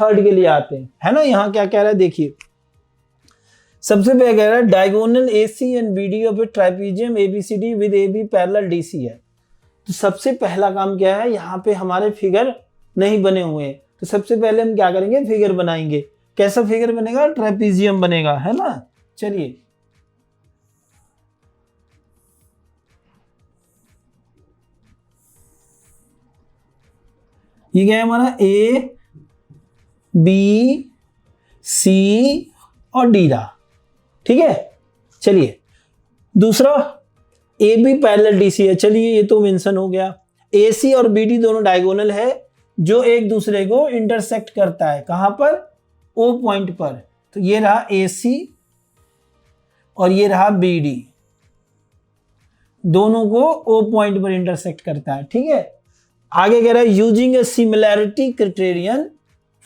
Third के लिए आते हैं, है ना। यहाँ क्या कह रहा है देखिए, सबसे पहले कह रहा है diagonal AC and BD of A ट्राइपीजियम ABCD with AB parallel DC है। तो सबसे पहला काम क्या है, यहाँ पे हमारे फिगर नहीं बने हुए हैं, तो सबसे पहले हम क्या करेंगे, फिगर बनाएंगे। कैसा फिगर बनेगा, ट्राइपीजियम बनेगा, है ना। चलिए ये क्या है हमारा, A B C और D रहा, ठीक है। चलिए दूसरा AB पैरेलल DC है, चलिए ये तो मेंशन हो गया। AC और BD दोनों डायगोनल है जो एक दूसरे को इंटरसेक्ट करता है, कहां पर, O पॉइंट पर। तो ये रहा AC और ये रहा BD, दोनों को O पॉइंट पर इंटरसेक्ट करता है, ठीक है। आगे कह रहा है using a similarity criterion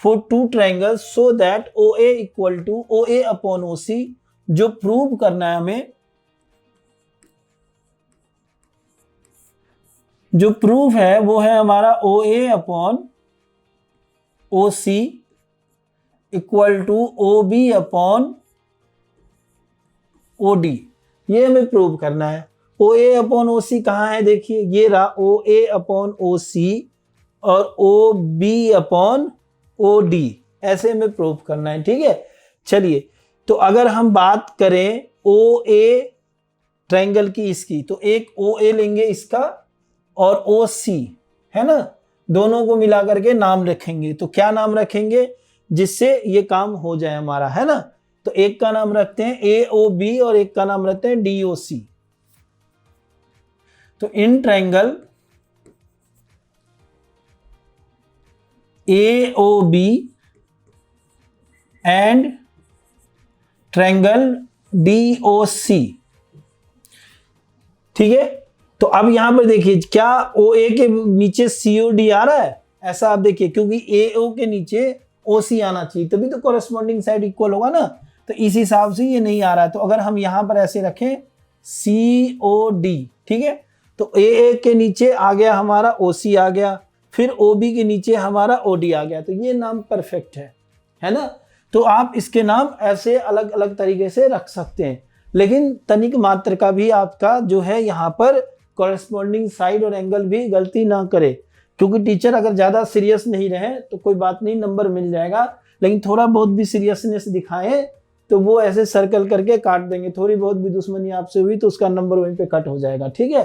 for two triangles so that OA equal to OA upon OC, जो प्रूव करना है हमें, जो प्रूफ है वो है हमारा OA upon OC equal to OB upon OD, ये हमें प्रूव करना है। OA अपॉन OC कहाँ है, देखिए ये रहा OA अपॉन OC और OB अपॉन OD, ऐसे हमें प्रूव करना है, ठीक है। चलिए तो अगर हम बात करें OA ट्रायंगल की इसकी, तो एक OA लेंगे इसका और OC, है ना, दोनों को मिला करके नाम रखेंगे। तो क्या नाम रखेंगे जिससे ये काम हो जाए हमारा, है ना। तो एक का नाम रखते हैं AOB और एक का नाम रखते हैं DOC। तो in triangle AOB and triangle DOC, ठीक है। तो अब यहां पर देखिए क्या OA के नीचे COD आ रहा है, ऐसा आप देखिए, क्योंकि AO के नीचे OC आना चाहिए तभी तो कॉरेस्पॉन्डिंग साइड इक्वल होगा ना। तो इस हिसाब से ये नहीं आ रहा है। तो अगर हम यहां पर ऐसे रखें COD, ठीक है, तो AA के नीचे आ गया हमारा OC आ गया, फिर OB के नीचे हमारा OD आ गया, तो ये नाम परफेक्ट है ना। तो आप इसके नाम ऐसे अलग अलग तरीके से रख सकते हैं, लेकिन तनिक मात्र का भी आपका जो है यहाँ पर कॉरेस्पॉन्डिंग साइड और एंगल भी गलती ना करे, क्योंकि टीचर अगर ज़्यादा सीरियस नहीं रहे तो कोई बात नहीं, नंबर मिल जाएगा, लेकिन थोड़ा बहुत भी सीरियसनेस दिखाएं तो वो ऐसे सर्कल करके काट देंगे। थोड़ी बहुत भी दुश्मनी आपसे हुई तो उसका नंबर वहीं पे कट हो जाएगा, ठीक है।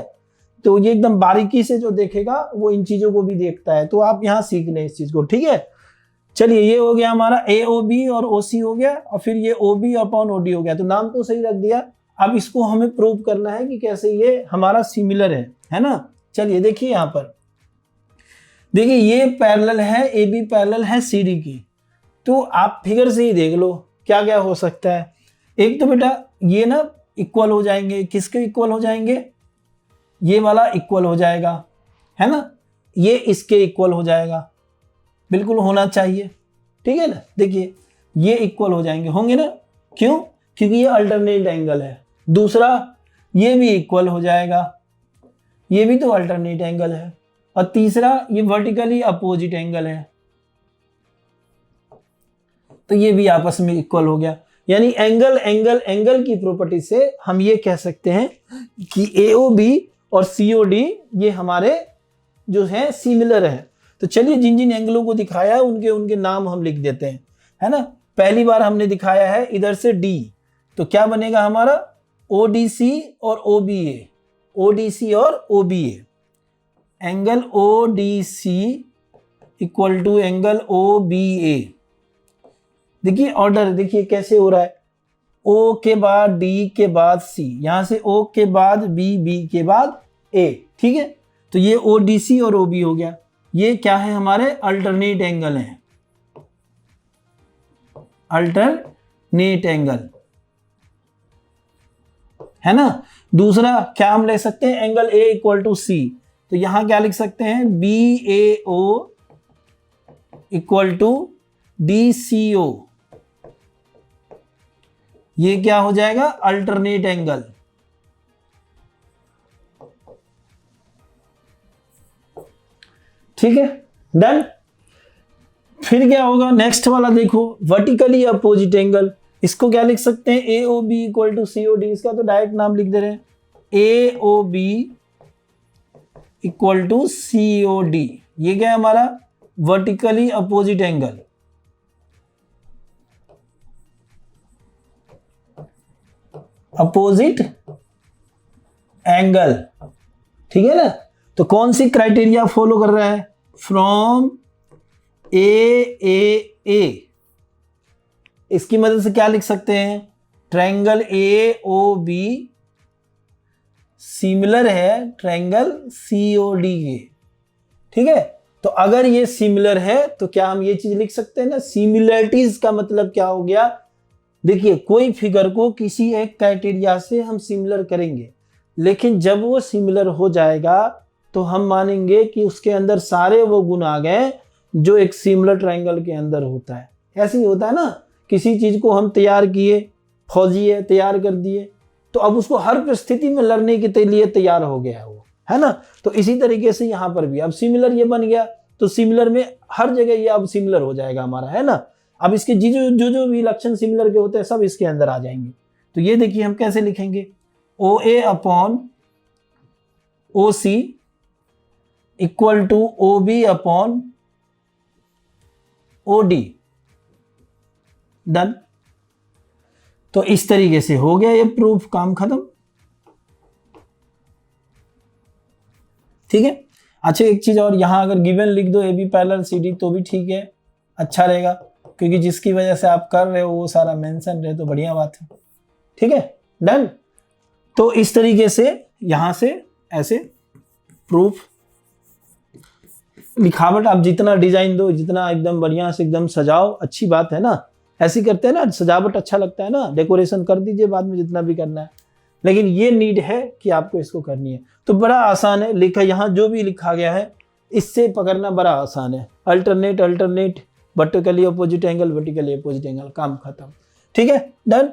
तो ये एकदम बारीकी से जो देखेगा वो इन चीज़ों को भी देखता है, तो आप यहाँ सीख लें इस चीज़ को, ठीक है। चलिए ये हो गया हमारा AOB और OC हो गया, और फिर ये OB अपॉन OD हो गया। तो नाम तो सही रख दिया, अब इसको हमें प्रूव करना है कि कैसे ये हमारा सिमिलर है ना। चलिए देखिए यहाँ पर, देखिए ये पैरेलल है, AB पैरेलल है CD की। तो आप फिगर से ही देख लो क्या क्या हो सकता है। एक तो बेटा ये ना इक्वल हो जाएंगे, किसके इक्वल हो जाएंगे, ये वाला इक्वल हो जाएगा, है ना, ये इसके इक्वल हो जाएगा, बिल्कुल होना चाहिए, ठीक है ना। देखिए ये इक्वल हो जाएंगे, होंगे ना, क्यों, क्योंकि ये अल्टरनेट एंगल है। दूसरा ये भी इक्वल हो जाएगा, ये भी तो अल्टरनेट एंगल है। और तीसरा ये वर्टिकली अपोजिट एंगल है, तो ये भी आपस में इक्वल हो गया। यानी एंगल एंगल एंगल की प्रॉपर्टी से हम ये कह सकते हैं कि AOB और COD ये हमारे जो है सिमिलर है। तो चलिए जिन जिन एंगलों को दिखाया है उनके उनके नाम हम लिख देते हैं, है ना। पहली बार हमने दिखाया है इधर से D, तो क्या बनेगा हमारा ODC और OBA, ODC और OBA। Angle ODC equal to angle OBA। देखिए ऑर्डर देखिए कैसे हो रहा है, O के बाद D के बाद C, यहां से O के बाद B, B के बाद A, ठीक है। तो ये ODC और OB हो गया। ये क्या है हमारे अल्टरनेट एंगल है, अल्टरनेट एंगल, है ना। दूसरा क्या हम ले सकते हैं, angle A equal to C, तो यहां क्या लिख सकते हैं BAO इक्वल टू DCO, ये क्या हो जाएगा अल्टरनेट एंगल, ठीक है, डन। फिर क्या होगा, नेक्स्ट वाला देखो, वर्टिकली अपोजिट एंगल। इसको क्या लिख सकते हैं, A O B equal to C O D. इसका तो डायरेक्ट नाम लिख दे रहे हैं, A O B equal to C O D. ये क्या है हमारा, vertically opposite angle. Opposite angle, ठीक है ना। तो कौन सी क्राइटेरिया फॉलो कर रहा है, फ्रॉम ए, इसकी मदद से क्या लिख सकते हैं, triangle A O B similar है ट्रायंगल सी ओ डी के, ठीक है। तो अगर ये सिमिलर है तो क्या हम ये चीज लिख सकते हैं ना, सिमिलरिटीज का मतलब क्या हो गया, देखिए कोई फिगर को किसी एक क्राइटेरिया से हम सिमिलर करेंगे, लेकिन जब वो सिमिलर हो जाएगा तो हम मानेंगे कि उसके अंदर सारे वो गुण आ गए जो एक सिमिलर ट्रायंगल के अंदर होता है। ऐसे ही होता है ना, किसी चीज को हम तैयार किए, फौजी है तैयार कर दिए, तो अब उसको हर परिस्थिति में लड़ने के लिए तैयार हो गया वो, है ना। तो इसी तरीके से यहाँ पर भी अब सिमिलर ये बन गया, तो सिमिलर में हर जगह ये अब सिमिलर हो जाएगा हमारा, है ना। अब इसके जो भी लक्षण सिमिलर के होते हैं सब इसके अंदर आ जाएंगे। तो ये देखिए हम कैसे लिखेंगे, O A upon O C equal to O B upon O D, done. तो इस तरीके से हो गया ये प्रूफ, काम खत्म, ठीक है। अच्छा एक चीज और, यहां अगर गिवन लिख दो A B parallel C D तो भी ठीक है, अच्छा रहेगा, क्योंकि जिसकी वजह से आप कर रहे हो वो सारा मेंशन रहे तो बढ़िया बात है, ठीक है, डन। तो इस तरीके से यहां से ऐसे प्रूफ, लिखावट आप जितना डिजाइन दो, जितना एकदम बढ़िया से एकदम सजाओ, अच्छी बात है ना। ऐसी करते हैं ना, सजावट अच्छा लगता है ना, डेकोरेशन कर दीजिए बाद में जितना भी करना है, लेकिन ये नीड है कि आपको इसको करनी है। तो बड़ा आसान है, लिखा यहाँ जो भी लिखा गया है इससे पकड़ना बड़ा आसान है, alternate vertically opposite angle, vertically opposite angle, काम खत्म, ठीक है, डन।